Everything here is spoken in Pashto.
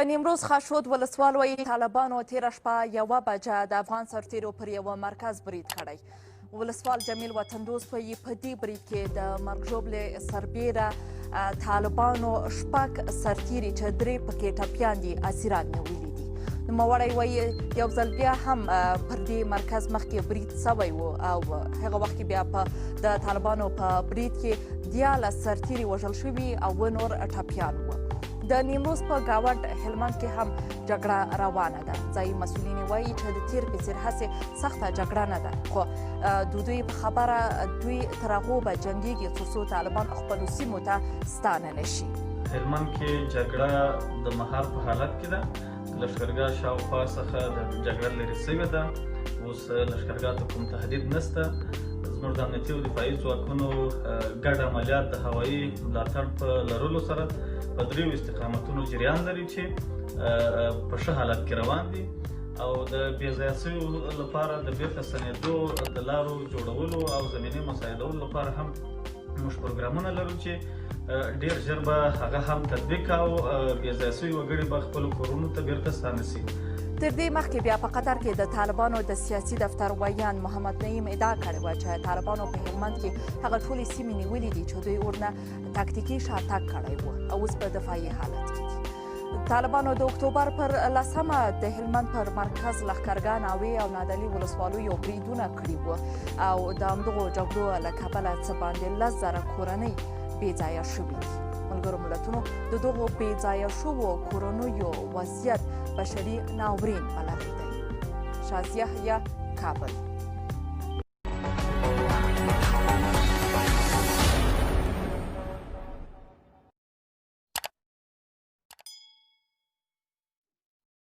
نیمروز خاشود ولسوالو طالبانو تیره شپه 1 بجه د افغان سرتیرو پر یوه مرکز برید کړی. ولسوال جمیل وطندوست وایي په دې برید کې د مرګ ژوبلې سربیره طالبانو شپږ سرتیري چې 3 پکې ټپیان دي اسیران نیولي دي. نوموړی وایي یو ځل بیا هم پر دې مرکز مخکې برید سوی و او هغه وخت کې بیا د طالبانو په برید کې 14 سرتیري وژل شوي او نور ټپیان وو. د نیمروز په ګاونډ هلمند کې هم جګړه روانه ده. ځایي مسؤلین وایي چې د تیر په څېر هسې سخته جګړه نه ده، خو د دوی په خبره دوی تر هغو به جنګېږي تر څو طالبان خپلو سیمو ته ستانه نه شي. هلمند کې جګړه د مهار په حالت کې ده. لښکرګاه شاوخوا څخه د جګړه لرې شوې ده. اوس لښکرګاه ته کوم تهدید نشته. زموږ د امنیتي او دفاعي ځواکونو ګډ عملیات د هوایي ملاتړ په لرلو سره په 3 استقامتونو جریان لري چې په ښه حالت کې روان دي او د بې ځایه شویو لپاره د بیرته ستنېدو د لارو جوړولو او زمینې مساعدولو لپاره هم موږ پروګرامونه لرو چې ډېر ژر به هغه هم تطبیق او بې ځایه شوي وګړي به خپلو کورونو ته بیرته ستانه شي. تر دې مخکې بیا په قطر کې د طالبانو د سیاسي دفتر ویاند محمد نعیم ادعا کړې وه چې طالبانو په هلمند کې هغه ټولې سیمې نیولې دي چې دوی ورنه تاکتیکي شاتګ کړی و او اوس په دفاعي حالت کې دي. طالبانو د اکتوبر پر 10 د هلمند پر مرکز لښکرګاه ناوې او نادلي ولسوالو یو بریدونه کړي وو او د همدغو جګړو له کبله څه باندې 10,000 کورنۍ بې ځایه شوي دي. ملګرو ملتونو د دغو بې ځایه شوو کورنیو وضعیت بشري ناورین بللی دی. شازیه حیا، کابل.